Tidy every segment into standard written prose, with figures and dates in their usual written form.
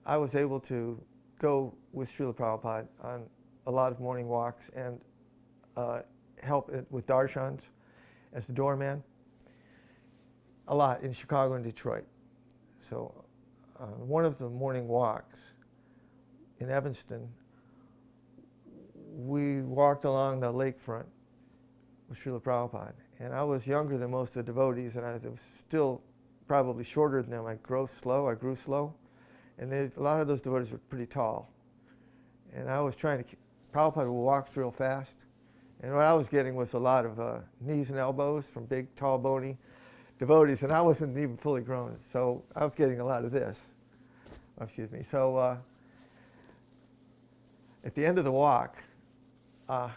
I was able to go with Srila Prabhupada on a lot of morning walks and help with darshans as the doorman, a lot in Chicago and Detroit. So one of the morning walks in Evanston, we walked along the lakefront with Srila Prabhupada. And I was younger than most of the devotees, and I was still probably shorter than them. I grew slow. And a lot of those devotees were pretty tall. And I was trying to, Prabhupada walked real fast. And what I was getting was a lot of knees and elbows from big, tall, bony devotees, and I wasn't even fully grown. So I was getting a lot of this. Oh, excuse me. So at the end of the walk, I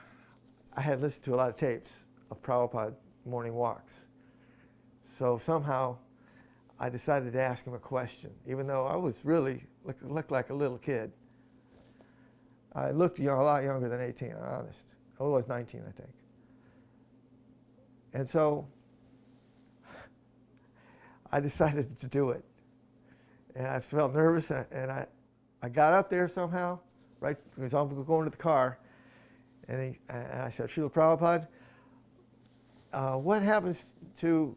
had listened to a lot of tapes of Prabhupada morning walks. So somehow I decided to ask him a question, even though I was really, looked like a little kid. I looked a lot younger than 18, I'm honest. I was 19, I think. And so I decided to do it. And I felt nervous, and I got up there somehow, right, because I was going to the car, and I said, Srila Prabhupada, what happens to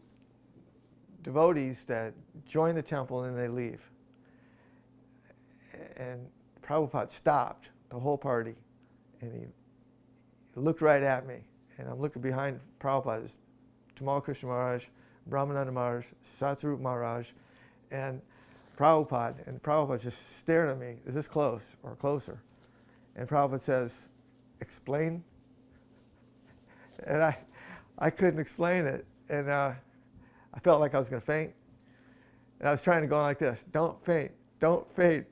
devotees that join the temple and then they leave? And Prabhupada stopped the whole party, and he looked right at me, and I'm looking behind Prabhupada. There's Tamal Krishna Maharaj, Brahmananda Maharaj, Satsarup Maharaj, and Prabhupada just staring at me, is this close or closer? And Prabhupada says, explain? And I couldn't explain it, and I felt like I was going to faint. And I was trying to go like this, don't faint, don't faint.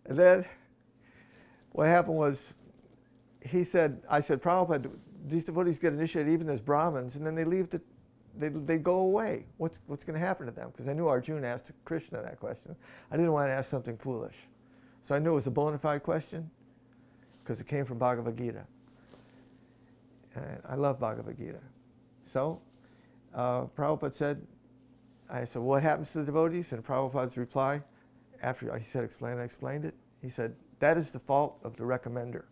And then what happened was, I said, Prabhupada, these devotees get initiated even as Brahmins, and then they leave, they go away. What's going to happen to them? Because I knew Arjuna asked Krishna that question. I didn't want to ask something foolish. So I knew it was a bona fide question, because it came from Bhagavad-gita. And I love Bhagavad-gita. So Prabhupada said, I said, what happens to the devotees? And Prabhupada's reply, after he said explain, I explained it. He said, that is the fault of the recommender,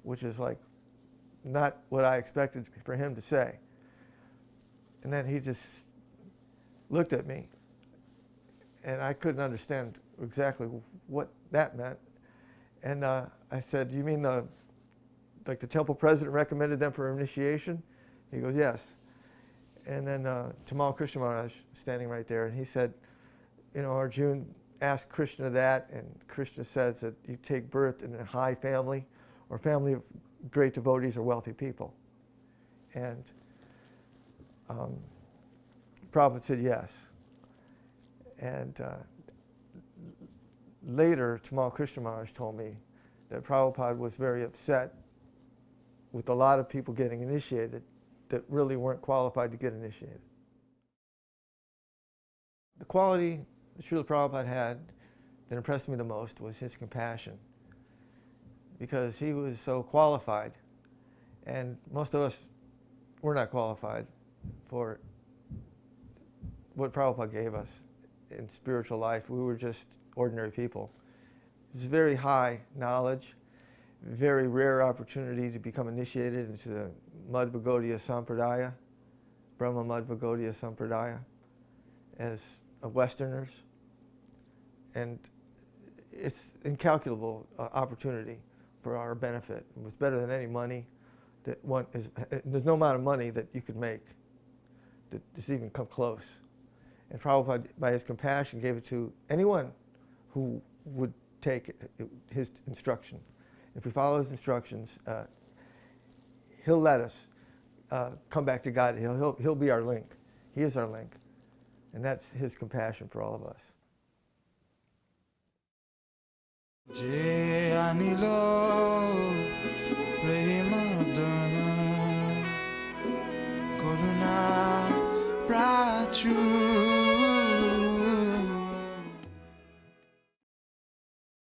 which is like not what I expected for him to say. And then he just looked at me, and I couldn't understand exactly what that meant. And I said, you mean like the temple president recommended them for initiation? He goes, yes. And then Tamal Krishna Maharaj standing right there, and he said, you know, Arjuna asked Krishna that, and Krishna says that you take birth in a high family or family of great devotees or wealthy people. And Prabhupada said yes. And later, Tamal Krishna Maharaj told me that Prabhupada was very upset with a lot of people getting initiated that really weren't qualified to get initiated. The quality that Srila Prabhupada had that impressed me the most was his compassion, because he was so qualified, and most of us were not qualified for what Prabhupada gave us in spiritual life. We were just ordinary people. It's very high knowledge, very rare opportunity to become initiated into the Madhva Gaudiya Sampradaya, Brahma Madhva Gaudiya Sampradaya, as Westerners. And it's incalculable opportunity for our benefit. It was better than any money that there's no amount of money that you could make that just even come close. And Prabhupada, by his compassion, gave it to anyone who would take his instruction. If we follow his instructions, he'll let us come back to God. He'll be our link. He is our link. And that's his compassion for all of us.